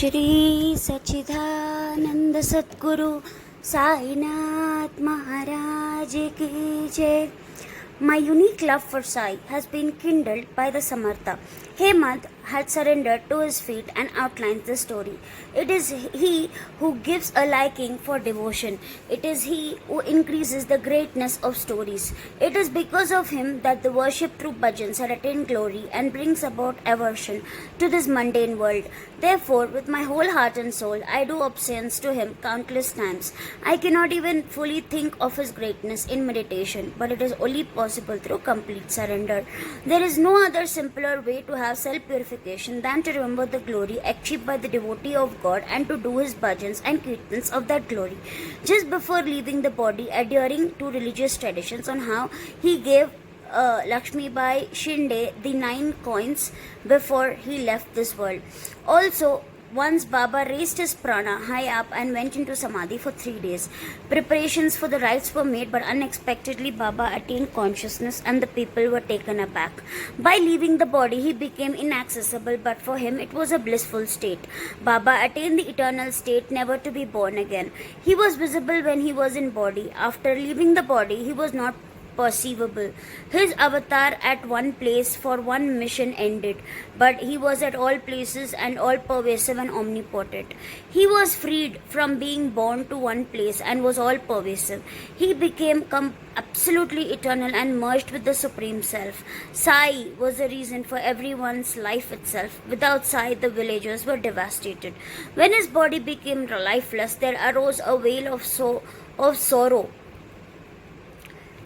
श्री सच्चिदानंद सद्गुरु साईनाथ महाराज की जय. My unique love for Sai has been kindled by the Samartha. Hemant had surrendered to his feet and outlines the story. It is he who gives a liking for devotion. It is he who increases the greatness of stories. It is because of him that the worship through bhajans had attained glory and brings about aversion to this mundane world. Therefore, with my whole heart and soul, I do obeisance to him countless times. I cannot even fully think of his greatness in meditation, but it is only possible through complete surrender. There is no other simpler way to have self-purification than to remember the glory achieved by the devotee of God and to do his bhajans and kirtans of that glory. Just before leaving the body, adhering to religious traditions on how he gave Lakshmi Bai Shinde the 9 coins before he left this world. Also, once Baba raised his prana high up and went into samadhi for 3 days. Preparations for the rites were made, but unexpectedly Baba attained consciousness and the people were taken aback. By leaving the body, he became inaccessible, but for him it was a blissful state. Baba attained the eternal state, never to be born again. He was visible when he was in body. After leaving the body, he was not perceivable. His avatar at one place for one mission ended, but he was at all places and all pervasive and omnipotent. He was freed from being born to one place and was all pervasive. He became absolutely eternal and merged with the Supreme Self. Sai was the reason for everyone's life itself. Without Sai, the villagers were devastated. When his body became lifeless, there arose a wail of sorrow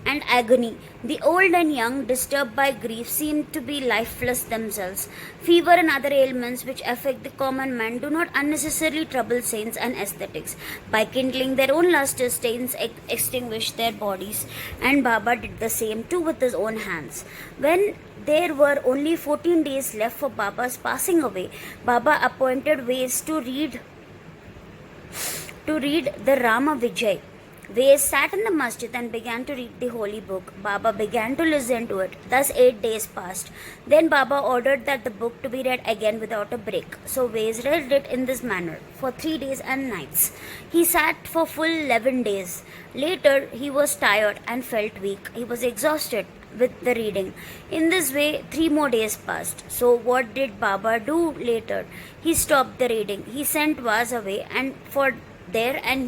and agony. The old and young, disturbed by grief, seem to be lifeless themselves. Fever and other ailments which affect the common man do not unnecessarily trouble saints and ascetics. By kindling their own luster, saints extinguish their bodies, and Baba did the same too with his own hands. When there were only 14 days left for Baba's passing away, Baba appointed Vays to read the Rama Vijay. Vays sat in the masjid and began to read the holy book. Baba began to listen to it. Thus 8 days passed. Then Baba ordered that the book to be read again without a break. So Vays read it in this manner for 3 days and nights. He sat for full 11 days. Later he was tired and felt weak. He was exhausted with the reading. In this way 3 more days passed. So what did Baba do later? He stopped the reading. He sent Vaz away and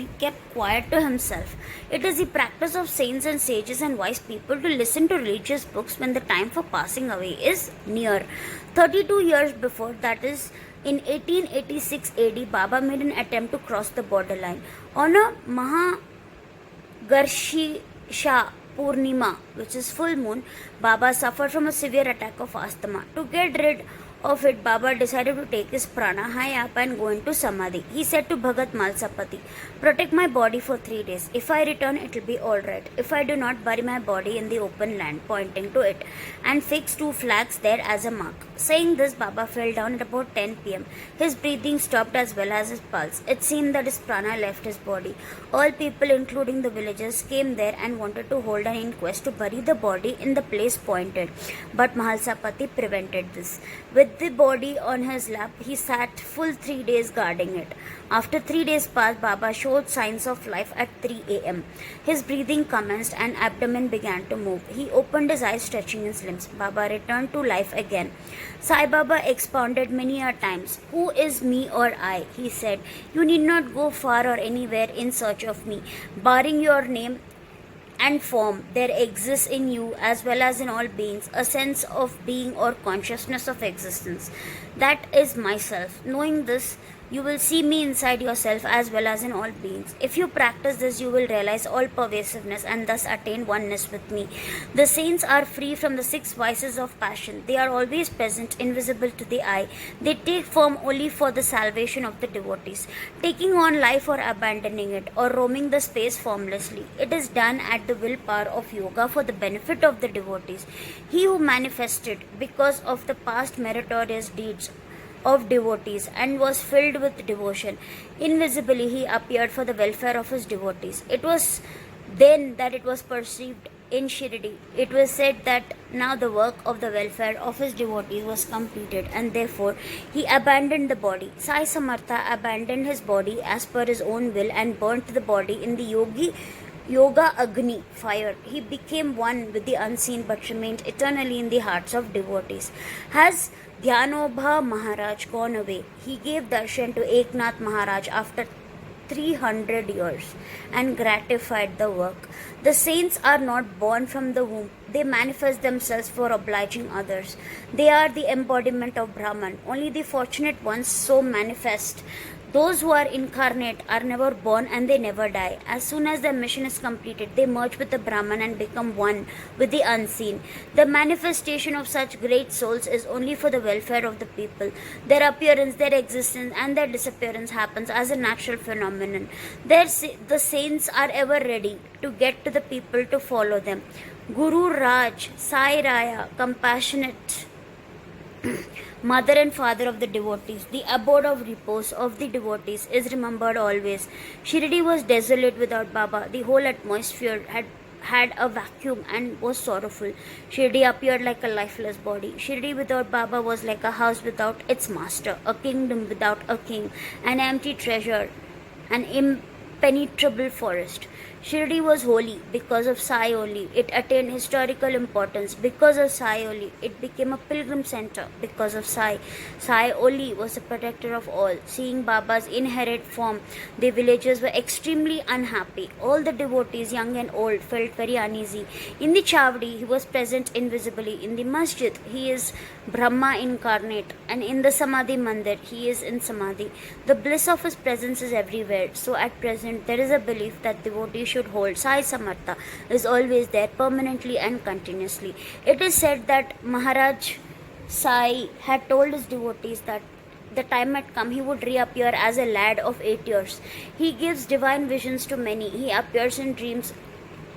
he kept quiet to himself. It is the practice of saints and sages and wise people to listen to religious books when the time for passing away is near. 32 years before, that is in 1886 AD, Baba made an attempt to cross the borderline. On a Mahagarshesha Purnima, which is full moon, Baba suffered from a severe attack of asthma. To get rid of it, Baba decided to take his prana high up and go into samadhi. He said to Bhagat Malsapati, "Protect my body for 3 days. If I return, it will be all right. If I do not, bury my body in the open land," pointing to it, "and fix 2 flags there as a mark." Saying this, Baba fell down at about 10 p.m. His breathing stopped as well as his pulse. It seemed that his prana left his body. All people, including the villagers, came there and wanted to hold an inquest to bury the body in the place pointed, but Mahalsapati prevented this. With the body on his lap, he sat full 3 days guarding it. After 3 days passed, Baba showed signs of life at 3 a.m. His breathing commenced and abdomen began to move. He opened his eyes, stretching his limbs. Baba returned to life again. Sai Baba expounded many a times. "Who is me or I?" he said. "You need not go far or anywhere in search of me. Barring your name and form, there exists in you as well as in all beings a sense of being or consciousness of existence. That is myself. Knowing this, you will see me inside yourself as well as in all beings. If you practice this, you will realize all pervasiveness and thus attain oneness with me. The saints are free from the 6 vices of passion. They are always present, invisible to the eye. They take form only for the salvation of the devotees, taking on life or abandoning it, or roaming the space formlessly. It is done at the willpower of yoga for the benefit of the devotees. He who manifested because of the past meritorious deeds of devotees and was filled with devotion. Invisibly he appeared for the welfare of his devotees. It was then that it was perceived in Shirdi, it was said that now the work of the welfare of his devotees was completed, and therefore he abandoned the body. Sai Samartha abandoned his body as per his own will and burnt the body in the Yoga Agni fire. He became one with the unseen but remained eternally in the hearts of devotees. Has Dhyanobha Maharaj gone away? He gave darshan to Eknath Maharaj after 300 years and gratified the work. The saints are not born from the womb. They manifest themselves for obliging others. They are the embodiment of Brahman. Only the fortunate ones so manifest. Those who are incarnate are never born and they never die. As soon as their mission is completed, they merge with the Brahman and become one with the unseen. The manifestation of such great souls is only for the welfare of the people. Their appearance, their existence, and their disappearance happens as a natural phenomenon. The saints are ever ready to get to the people to follow them. Guru Raj, Sai Raya, compassionate mother and father of the devotees, the abode of repose of the devotees, is remembered always. Shirdi was desolate without Baba. The whole atmosphere had a vacuum and was sorrowful. Shirdi appeared like a lifeless body. Shirdi without Baba was like a house without its master, a kingdom without a king, an empty treasure, an impenetrable forest. Shirdi was holy because of Sai only. It attained historical importance because of Sai only. It became a pilgrim center because of Sai. Sai only was the protector of all. Seeing Baba's inherent form, the villagers were extremely unhappy. All the devotees, young and old, felt very uneasy. In the Chavdi, he was present invisibly. In the masjid, he is Brahma incarnate. And in the Samadhi Mandir, he is in Samadhi. The bliss of his presence is everywhere. So at present, there is a belief that devotees should hold Sai Samartha is always there permanently and continuously. It is said that Maharaj Sai had told his devotees that the time had come he would reappear as a lad of 8 years. He gives divine visions to many. He appears in dreams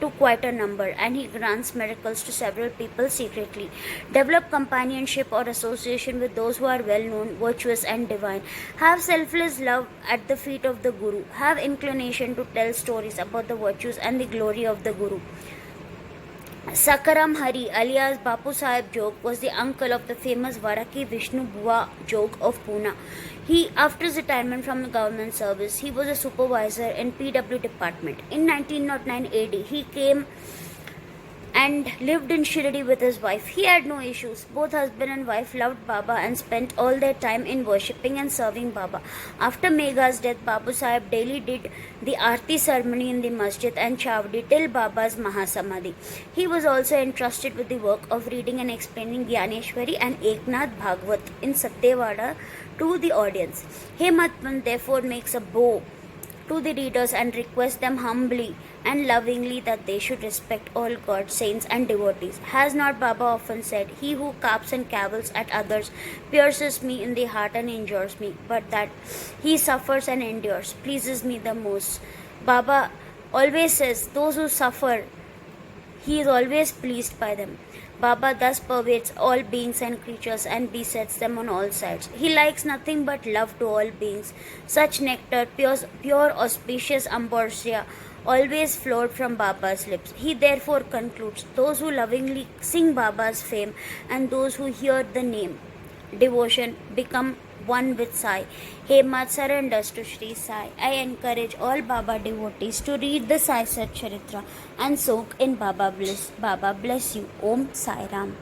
to quite a number, and he grants miracles to several people secretly. Develop companionship or association with those who are well known, virtuous, and divine. Have selfless love at the feet of the Guru. Have inclination to tell stories about the virtues and the glory of the Guru. Sakaram Hari alias Bapu Sahib Jog was the uncle of the famous Varaki Vishnu Bua Jog of Pune. After his retirement from the government service, he was a supervisor in PW department. In 1909 AD, he came and lived in Shirdi with his wife. He had no issues. Both husband and wife loved Baba and spent all their time in worshipping and serving Baba. After Megha's death, Babu Sahib daily did the Aarti ceremony in the masjid and Chavdi till Baba's Mahasamadhi. He was also entrusted with the work of reading and explaining Gyaneshwari and Eknath Bhagwat in Satyavada to the audience. Hematpant therefore makes a bow to the readers and requests them humbly and lovingly that they should respect all gods, saints, and devotees. Has not Baba often said, "He who carps and cavils at others pierces me in the heart and injures me, but that he suffers and endures pleases me the most." Baba always says, those who suffer, he is always pleased by them. Baba thus pervades all beings and creatures and besets them on all sides. He likes nothing but love to all beings. Such nectar, pure auspicious ambrosia, always flowed from Baba's lips. He therefore concludes, those who lovingly sing Baba's fame and those who hear the name, devotion, become one with Sai. Hemat surrenders to Sri Sai. I encourage all Baba devotees to read the Sai Sat Charitra and soak in Baba bliss. Baba bless you. Om Sai Ram.